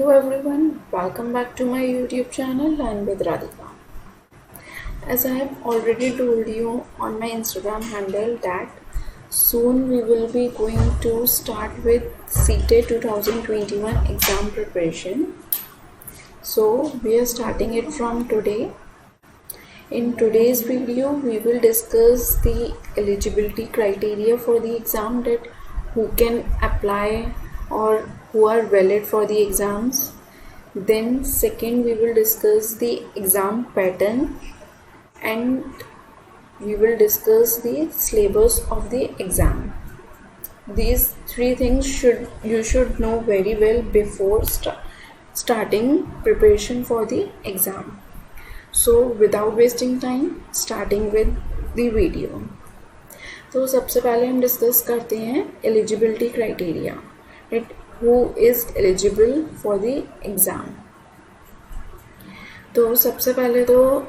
Hello everyone, welcome back to my YouTube channel and with Radhika. As I have already told you on my Instagram handle that soon we will be going to start with CTET 2021 exam preparation. So we are starting it from today. In today's video, we will discuss the eligibility criteria for the exam, that who can apply or who are valid for the exams. Then second, we will discuss the exam pattern and we will discuss the syllabus of the exam. These three things you should know very well before starting preparation for the exam. So without wasting time, starting with the video. तो सबसे पहले हम discuss करते हैं eligibility criteria, that who is eligible for the exam. तो सबसे पहले तो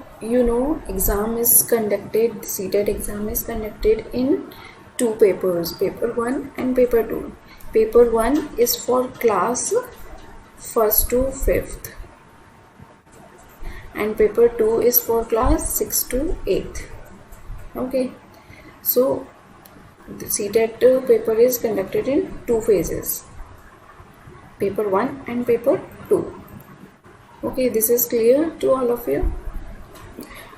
exam is conducted, CTET exam is conducted in two papers, paper 1 and paper 2. Paper 1 is for class 1st to 5th and paper 2 is for class 6 to 8th. Okay, so the CTET paper is conducted in two phases, paper 1 and paper 2. Okay, this is clear to all of you.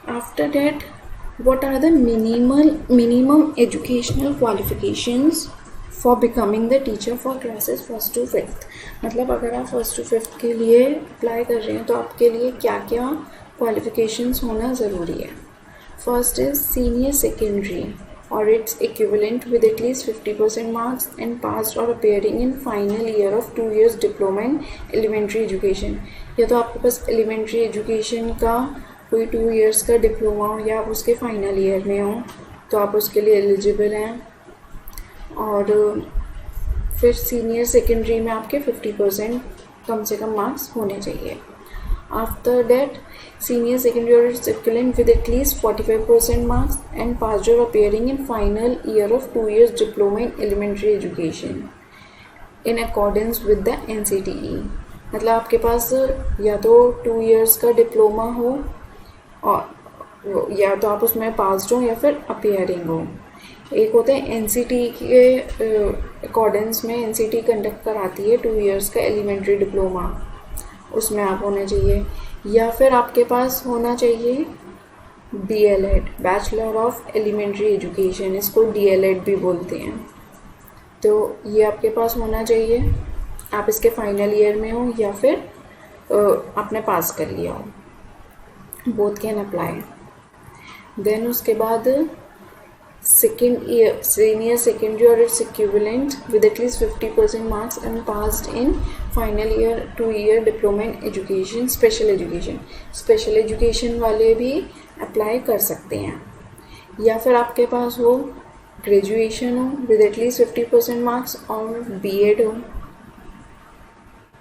After that, what are the minimum educational qualifications for becoming the teacher for classes 1st to 5th? मतलब अगर आप 1st to 5th के लिए apply कर रहे हैं तो आपके लिए क्या क्या क्वालिफिकेशंस होना ज़रूरी है. First is senior secondary or its equivalent with at least 50% marks and passed or appearing in final year of 2 years diploma in elementary education. या तो आपके पास elementary education का कोई 2 years का डिप्लोमा हो या आप उसके फाइनल ईयर में हो तो आप उसके लिए एलिजिबल हैं. और फिर सीनियर सेकेंडरी में आपके 50% कम से कम मार्क्स होने चाहिए. After that, senior secondary or its equivalent with at least 45% marks and passed or appearing in final year of 2 years diploma in elementary education in accordance with the NCTE. मतलब आपके पास या तो 2 years का diploma हो और या तो आप उसमें पास्ड हो या फिर अपीयरिंग हो. एक होता है NCTE के अकॉर्डेंस में NCTE कंडक्ट कराती है 2 years का एलिमेंट्री डिप्लोमा, उसमें आप होना चाहिए. या फिर आपके पास होना चाहिए DLED, bachelor of elementary education, इसको DLED भी बोलते हैं. तो ये आपके पास होना चाहिए, आप इसके फाइनल ईयर में हो या फिर आपने पास कर लिया हो. Both can apply. देन उसके बाद second year senior secondary or its equivalent with at least 50% marks and passed in final year 2 year diploma in education special education वाले भी अप्लाई कर सकते हैं. या फिर आपके पास हो ग्रेजुएशन हो with at least 50% marks और B.Ed हो.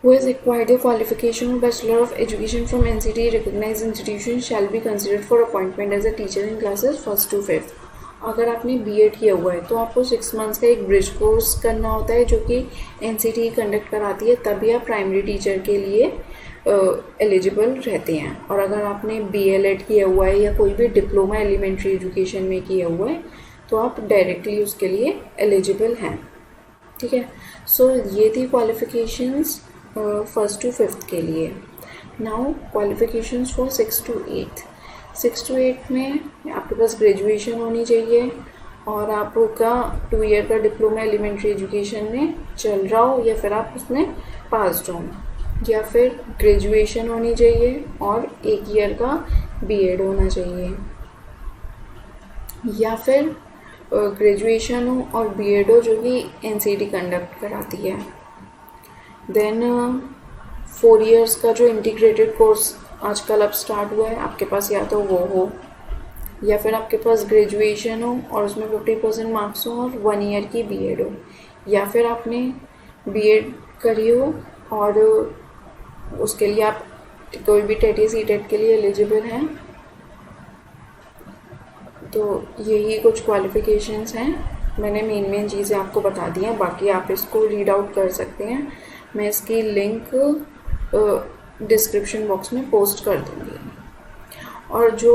Who has acquired the qualification of Bachelor of Education from NCTE recognized institution shall be considered for appointment as a teacher in classes 1st to 5th. अगर आपने B.Ed किया हुआ है तो आपको 6 months का एक ब्रिज कोर्स करना होता है जो कि NCTE कंडक्ट कराती है, तभी आप प्राइमरी टीचर के लिए एलिजिबल रहते हैं. और अगर आपने BLED किया हुआ है या कोई भी डिप्लोमा एलिमेंट्री एजुकेशन में किया हुआ है तो आप डायरेक्टली उसके लिए एलिजिबल हैं. ठीक है. सो ये थी क्वालिफिकेशंस 1st to 5th के लिए. Now qualifications for 6 to 8. 6 to 8 में आपके पास ग्रेजुएशन होनी चाहिए और आपका 2 year का डिप्लोमा एलिमेंट्री एजुकेशन में चल रहा हो या फिर आप उसमें पास्ड हो, या फिर ग्रेजुएशन होनी चाहिए और 1 year का B.Ed होना चाहिए, या फिर ग्रेजुएशन हो और B.Ed हो जो कि NCTE कंडक्ट कराती है. देन 4 years का जो इंटीग्रेटेड कोर्स आजकल अब स्टार्ट हुआ है, आपके पास या तो वो हो या फिर आपके पास ग्रेजुएशन हो और उसमें 50% मार्क्स हो और 1 year की B.Ed हो, या फिर आपने B.Ed करी हो और उसके लिए आप कोई भी TET CTET के लिए एलिजिबल हैं. तो यही कुछ क्वालिफिकेशंस हैं. मैंने मेन चीज़ें आपको बता दी हैं, बाकी आप इसको रीड आउट कर सकते हैं. मैं इसकी लिंक डिस्क्रिप्शन बॉक्स में पोस्ट कर दूँगी। और जो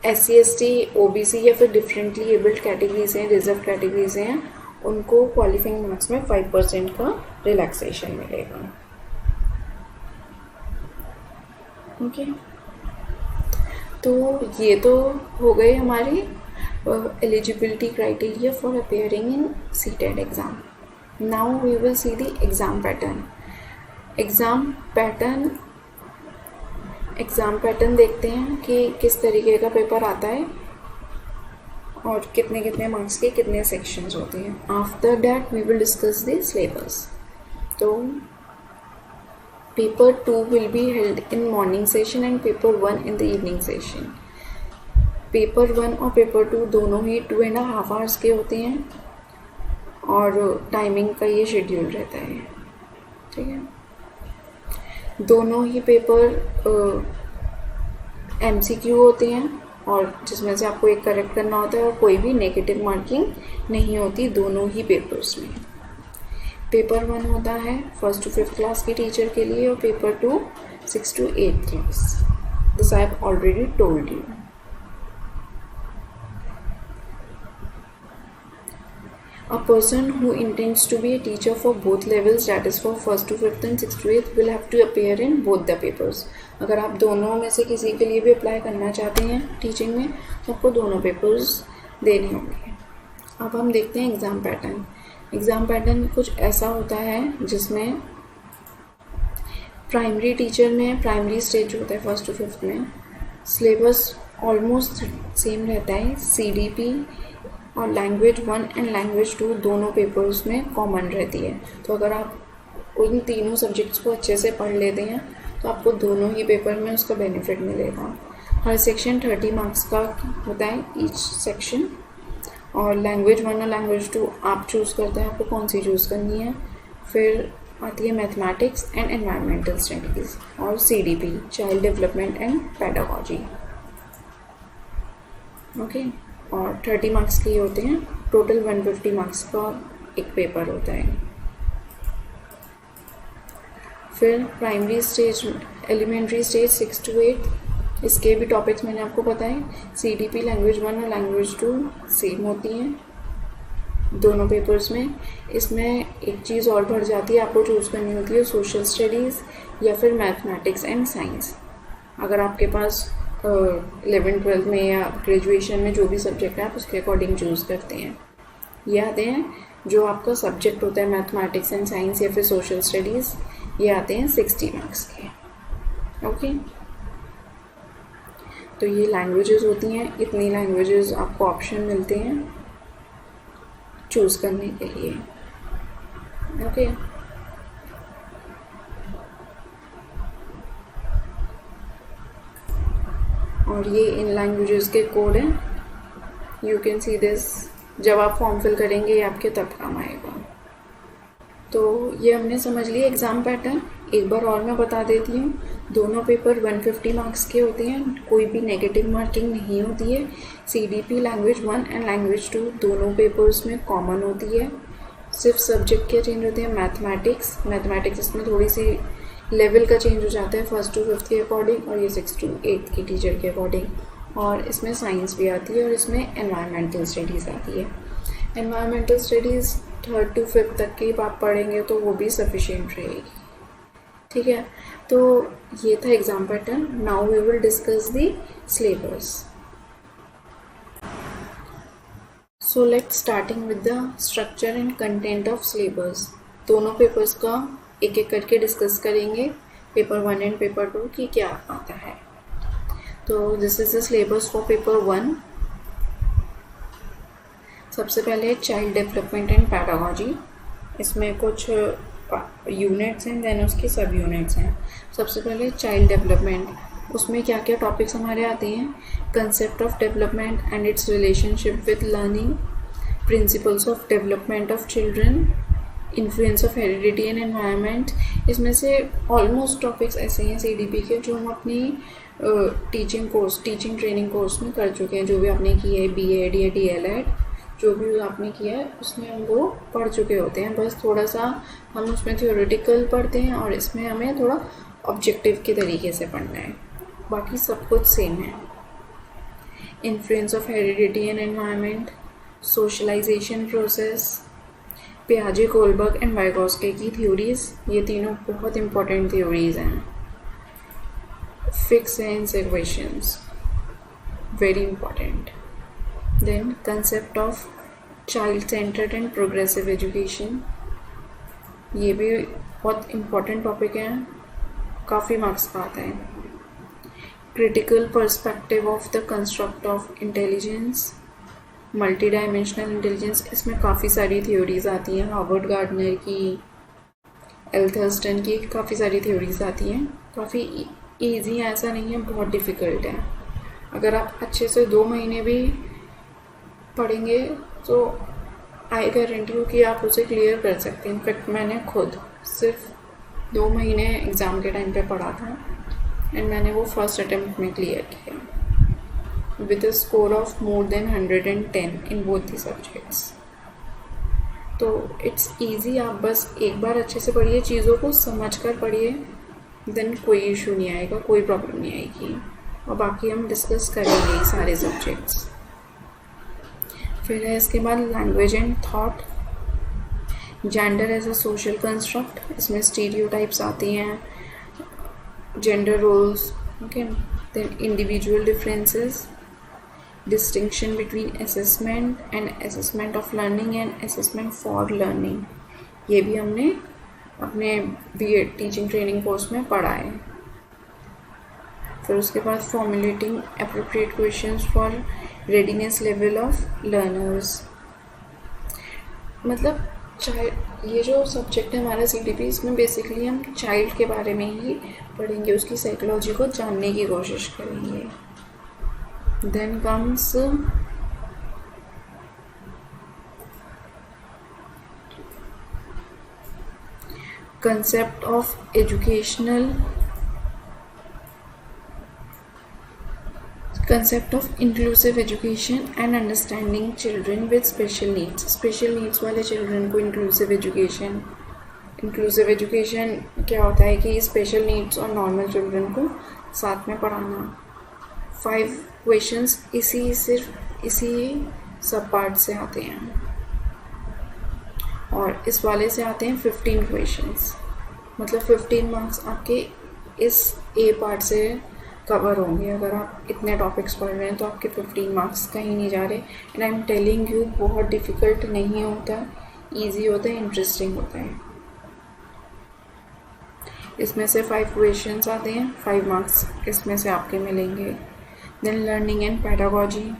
SC/ST OBC या फिर डिफरेंटली एबल्ड कैटेगरीज हैं, रिजर्व कैटेगरीज हैं, उनको क्वालिफाइंग मार्क्स में 5% का रिलैक्सेशन मिलेगा। ओके, तो ये तो हो गए हमारी eligibility criteria for appearing in CTET exam. Now we will see the exam pattern. Exam pattern देखते हैं कि किस तरीके का पेपर आता है और कितने कितने मार्क्स के कितने सेक्शंस होते हैं। After that we will discuss the syllabus. तो paper 2 will be held in morning session and paper 1 in the evening session. Paper 1 और पेपर 2 दोनों ही 2.5 आवर्स के होते हैं और टाइमिंग का ये शेड्यूल रहता है। ठीक है, दोनों ही पेपर MCQ होते हैं और जिसमें से आपको एक करेक्ट करना होता है और कोई भी नेगेटिव मार्किंग नहीं होती दोनों ही पेपर्स में। पेपर 1 होता है 1st to 5th क्लास के टीचर के लिए और paper 2 6th to 8th class. This I have already told you. A person who intends to be a teacher for both levels, that is for 1st to 5th and 6th to 8th, will have to appear in both the papers. अगर आप दोनों में से किसी के लिए भी apply करना चाहते हैं टीचिंग में तो आपको दोनों पेपर्स देने होंगे। अब हम देखते हैं एग्ज़ाम पैटर्न। एग्ज़ाम पैटर्न कुछ ऐसा होता है जिसमें प्राइमरी टीचर में प्राइमरी स्टेज होता है 1st to 5th में। सिलेबस ऑलमोस्ट सेम रहता है। CDP और लैंग्वेज 1 एंड लैंग्वेज 2 दोनों पेपर्स में कॉमन रहती है। तो अगर आप उन तीनों सब्जेक्ट्स को अच्छे से पढ़ लेते हैं तो आपको दोनों ही पेपर में उसका बेनिफिट मिलेगा। हर सेक्शन 30 मार्क्स का होता है ईच सेक्शन। और लैंग्वेज 1 और लैंग्वेज 2 आप चूज़ करते हैं आपको कौन सी चूज़ करनी है। फिर आती है मैथमेटिक्स एंड एनवायरमेंटल स्टडीज़ और CDP child development and pedagogy. Okay, और 30 मार्क्स के होते हैं। टोटल 150 मार्क्स का एक पेपर होता है। फिर primary stage, elementary stage 6 to 8, इसके भी टॉपिक्स मैंने आपको बताए। CDP लैंग्वेज 1 और लैंग्वेज 2 सेम होती हैं दोनों पेपर्स में। इसमें एक चीज़ और बढ़ जाती है, आपको चूज़ करनी होती है सोशल स्टडीज़ या फिर मैथमेटिक्स एंड साइंस। अगर आपके पास 11th-12th में या ग्रेजुएशन में जो भी सब्जेक्ट है आप उसके अकॉर्डिंग चूज़ करते हैं। ये आते हैं जो आपका सब्जेक्ट होता है मैथमेटिक्स एंड साइंस या फिर सोशल स्टडीज़, ये आते हैं 60 मार्क्स के। ओके, तो ये लैंग्वेजेस होती हैं। इतनी लैंग्वेजेस आपको ऑप्शन मिलते हैं चूज़ करने के लिए। ओके, और ये इन लैंग्वेजेस के कोड हैं। यू कैन सी दिस, जब आप फॉर्म फिल करेंगे ये आपके तब काम आएगा। तो ये हमने समझ लिया एग्ज़ाम पैटर्न। एक बार और मैं बता देती हूँ, दोनों पेपर 150 मार्क्स के होते हैं, कोई भी नेगेटिव मार्किंग नहीं होती है। CDP लैंग्वेज 1 एंड लैंग्वेज 2 दोनों पेपर्स में कॉमन होती है। सिर्फ सब्जेक्ट क्या चेंज होते हैं, मैथमेटिक्स इसमें थोड़ी सी लेवल का चेंज हो जाता है 1st to 5th के अकॉर्डिंग और ये 6th to 8th की टीचर के अकॉर्डिंग। और इसमें साइंस भी आती है और इसमें एनवायरमेंटल स्टडीज़ आती है। Environmental studies 3rd to 5th तक की आप पढ़ेंगे तो वो भी सफिशिएंट रहेगी। ठीक है, तो ये था exam pattern. Now we will discuss the syllabus. So let's starting with the structure and content of syllabus. दोनों पेपर्स का एक एक करके डिस्कस करेंगे, पेपर 1 एंड पेपर 2 की क्या आता है। तो this is the syllabus for paper 1। सबसे पहले चाइल्ड डेवलपमेंट एंड पेडागोजी। इसमें कुछ यूनिट्स हैं, देन उसके सब यूनिट्स हैं। सबसे पहले चाइल्ड डेवलपमेंट, उसमें क्या क्या टॉपिक्स हमारे आते हैं। Concept of development and it's relationship with learning, principles of development of children, influence of heredity and environment. इसमें से ऑलमोस्ट टॉपिक्स ऐसे हैं CDP के जो हम अपनी टीचिंग ट्रेनिंग कोर्स में कर चुके हैं, जो भी आपने की है BEd या DLEd जो भी आपने किया है उसमें हम वो पढ़ चुके होते हैं, बस थोड़ा सा हम उसमें थियोरेटिकल पढ़ते हैं और इसमें हमें थोड़ा ऑब्जेक्टिव के तरीके से पढ़ना है, बाकी सब कुछ सेम है। Influence of heredity and environment, socialization process, पियाजे, कोलबर्ग एंड वाइगोस्की की थ्योरीज, ये तीनों बहुत इंपॉर्टेंट थ्योरीज हैं। Fix sense equations, very important. Then concept of child centered and progressive education, ये भी बहुत important topic है, काफ़ी मार्क्स का आता है। critical perspective of the construct of intelligence, multi dimensional intelligence, इसमें काफ़ी सारी थ्योरीज आती हैं, हॉवर्ड गार्डनर की, एल्थर्स्टन की, काफ़ी सारी थ्योरीज आती हैं। काफ़ी ईजी है, ऐसा नहीं है बहुत डिफ़िकल्ट है। अगर आप अच्छे से 2 महीने भी पढ़ेंगे तो आई गारंटी हूँ कि आप उसे क्लियर कर सकते हैं। इनफैक्ट मैंने खुद सिर्फ 2 महीने एग्ज़ाम के टाइम पे पढ़ा था एंड मैंने वो फर्स्ट अटेम्प्ट में क्लियर किया with a score of more than 110 in both the subjects. तो इट्स ईजी, आप बस एक बार अच्छे से पढ़िए, चीज़ों को समझ कर पढ़िए, देन कोई इशू नहीं आएगा, कोई प्रॉब्लम नहीं आएगी। और बाकी हम डिस्कस करेंगे सारे सब्जेक्ट्स। फिर है इसके बाद language and thought, gender as a social construct, इसमें स्टीरियोटाइप्स आती हैं, gender roles, okay. Than individual differences, distinction between assessment and assessment of learning and assessment for learning, ये भी हमने अपने बीएड टीचिंग ट्रेनिंग कोर्स में पढ़ा है। फिर उसके बाद formulating appropriate questions for readiness level of learners, मतलब चाइल्ड, ये जो सब्जेक्ट है हमारा CTP, इसमें बेसिकली हम चाइल्ड के बारे में ही पढ़ेंगे, उसकी साइकोलॉजी को जानने की कोशिश करेंगे। Then comes concept of educational, concept of inclusive education and understanding children with special needs, special needs वाले children को inclusive education, inclusive education क्या होता है कि special needs और normal children को साथ में पढ़ाना। 5 questions सिर्फ इसी सब पार्ट से आते हैं और इस वाले से आते हैं 15 questions, मतलब 15 मार्क्स आपके इस A पार्ट से कवर होंगे। अगर आप इतने टॉपिक्स पढ़ रहे हैं तो आपके 15 मार्क्स कहीं नहीं जा रहे। And I am telling you, बहुत डिफ़िकल्ट नहीं होता, इजी होता है, इंटरेस्टिंग होता है। इसमें से 5 क्वेश्चंस आते हैं, 5 मार्क्स इसमें से आपके मिलेंगे। देन लर्निंग एंड पैडागॉजी,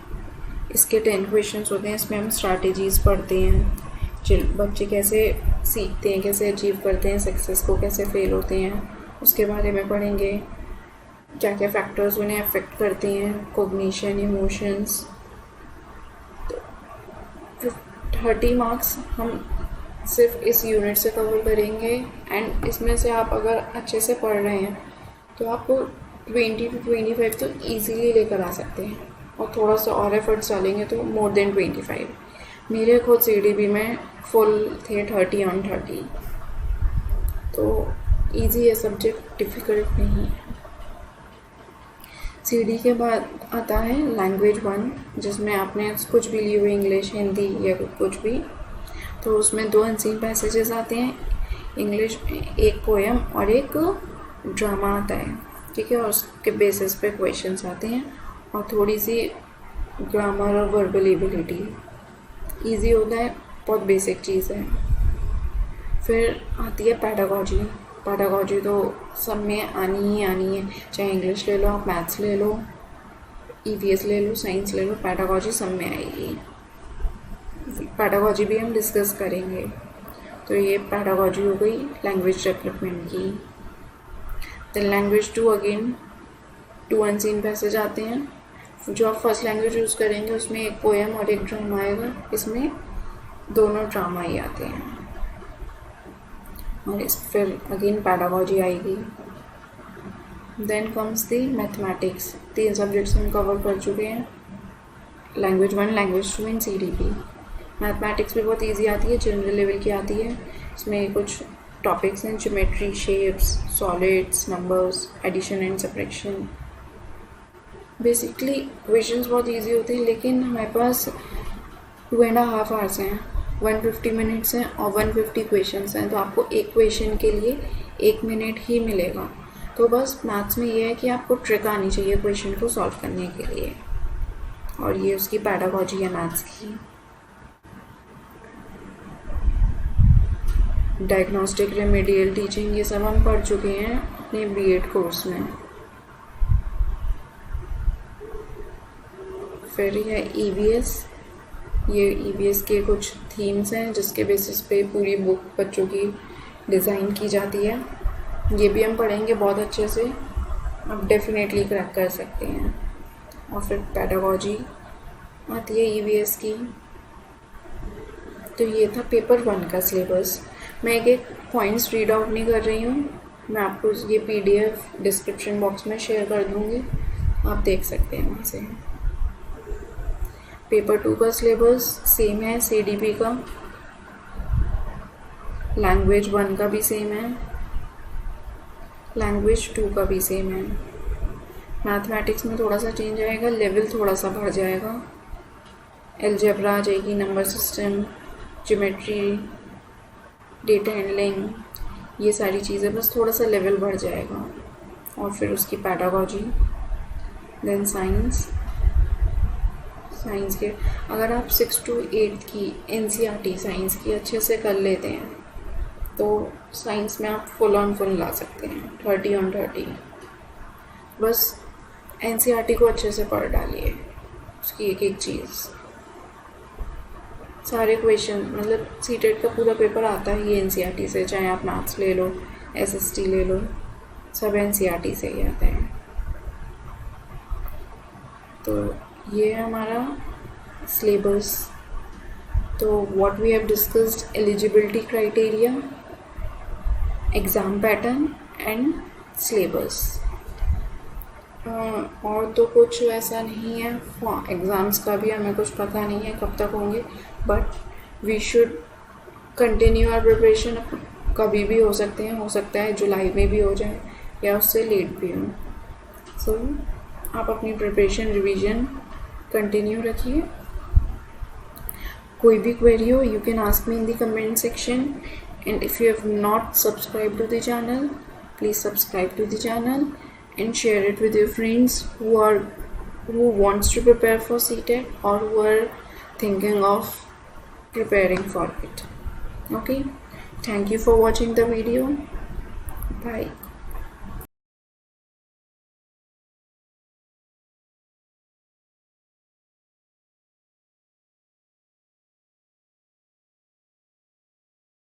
इसके 10 क्वेश्चंस होते हैं। इसमें हम स्ट्रैटेजीज़ पढ़ते हैं, बच्चे कैसे सीखते हैं, कैसे अचीव करते हैं सक्सेस को, कैसे फेल होते हैं, उसके बारे में पढ़ेंगे। क्या क्या फैक्टर्स उन्हें अफेक्ट करते हैं, कोग्निशन, इमोशंस। तो 30 मार्क्स हम सिर्फ इस यूनिट से कवर करेंगे। एंड इसमें से आप अगर अच्छे से पढ़ रहे हैं तो आप 20 to 25 तो ईजीली लेकर आ सकते हैं, और थोड़ा सा और एफर्ट्स डालेंगे तो मोर देन 25। मेरे खुद CDP में फुल थे 30 on 30, तो ईजी है सब्जेक्ट, डिफ़िकल्ट नहीं है। CD के बाद आता है लैंग्वेज 1, जिसमें आपने कुछ भी ली हुई, इंग्लिश, हिंदी या कुछ भी, तो उसमें 2 अनसीन पैसेजेस आते हैं इंग्लिश में, एक पोएम और एक ड्रामा आता है, ठीक है। और उसके बेसिस पे क्वेश्चंस आते हैं और थोड़ी सी ग्रामर और वर्बल एबिलिटी, ईजी होता है, बहुत बेसिक चीज़ है। फिर आती है पैडागॉजी। पैडागॉजी तो सब में आनी ही आनी है, चाहे इंग्लिश ले लो, आप मैथ्स ले लो, EVS ले लो, साइंस ले लो, पैडागॉजी सब में आएगी। पैडागॉजी भी हम डिस्कस करेंगे। तो ये पैडागॉजी हो गई लैंग्वेज डेवलपमेंट की। Then language 2 again 2 unseen passage आते हैं। जो आप फर्स्ट लैंग्वेज यूज़ करेंगे उसमें एक पोएम और एक ड्रामा आएगा, इसमें दोनों ड्रामा ही आते हैं। और इस फिर अगेन पैडागॉजी आएगी। Then comes the mathematics. 3 subjects हम कवर कर चुके हैं, language 1, language 2 and CDP। Mathematics भी बहुत इजी आती है, जनरल लेवल की आती है। इसमें कुछ टॉपिक्स हैं, geometry, shapes, solids, numbers, addition and subtraction. Basically questions बहुत इजी होते हैं, लेकिन हमारे पास 2.5 आवर्स हैं, 150 मिनट्स हैं और 150 क्वेश्चंस हैं, तो आपको एक क्वेश्चन के लिए 1 मिनट ही मिलेगा। तो बस मैथ्स में ये है कि आपको ट्रिक आनी चाहिए क्वेश्चन को सॉल्व करने के लिए, और ये उसकी पैडागॉजी है मैथ्स की। डायग्नोस्टिक, रेमेडियल, टीचिंग, ये सब हम पढ़ चुके हैं अपने बीएड कोर्स में। फिर है ईवीएस। ये ईवीएस के कुछ थीम्स हैं जिसके बेसिस पे पूरी बुक बच्चों की डिज़ाइन की जाती है। ये भी हम पढ़ेंगे बहुत अच्छे से, आप डेफिनेटली क्रैक कर सकते हैं। और फिर पैडागॉजी आती है ईवीएस की। तो ये था पेपर 1 का सिलेबस। मैं एक पॉइंट्स रीड आउट नहीं कर रही हूँ, मैं आपको ये पीडीएफ डिस्क्रिप्शन बॉक्स में शेयर कर दूँगी, आप देख सकते हैं वहाँ से। पेपर 2 का सिलेबस सेम है सीडीपी का, लैंग्वेज 1 का भी सेम है, लैंग्वेज 2 का भी सेम है। मैथमेटिक्स में थोड़ा सा चेंज आएगा, लेवल थोड़ा सा बढ़ जाएगा, अलजेब्रा आ जाएगी, number system, geometry, data handling, ये सारी चीज़ें बस थोड़ा सा लेवल बढ़ जाएगा। और फिर उसकी पैडागॉजी, देन साइंस के अगर आप 6 to 8 की एनसीईआरटी साइंस की अच्छे से कर लेते हैं तो साइंस में आप फुल ला सकते हैं, 30 on 30। बस एनसीईआरटी को अच्छे से पढ़ डालिए, उसकी एक एक चीज़, सारे क्वेश्चन, मतलब सीटेट का पूरा पेपर आता है ये एनसीईआरटी से, चाहे आप मैथ्स ले लो, एसएसटी ले लो, सब एनसीईआरटी से ही आता है। तो ये है हमारा सिलेबस। तो what we have discussed, eligibility criteria, exam pattern and syllabus. और तो कुछ ऐसा नहीं है। एग्ज़ाम्स का भी हमें कुछ पता नहीं है कब तक होंगे, but we should continue our preparation. कभी भी हो सकता है जुलाई में भी हो जाए या उससे लेट भी हो। सो आप अपनी प्रिपरेशन, रिवीजन कंटिन्यू रखिए। कोई भी क्वेरी हो, you can ask me in the comment section, and if you have not subscribed to the channel, please subscribe to the channel and share it with your friends who wants to prepare for CTET or who are thinking of preparing for it. Okay, thank you for watching the video. Bye.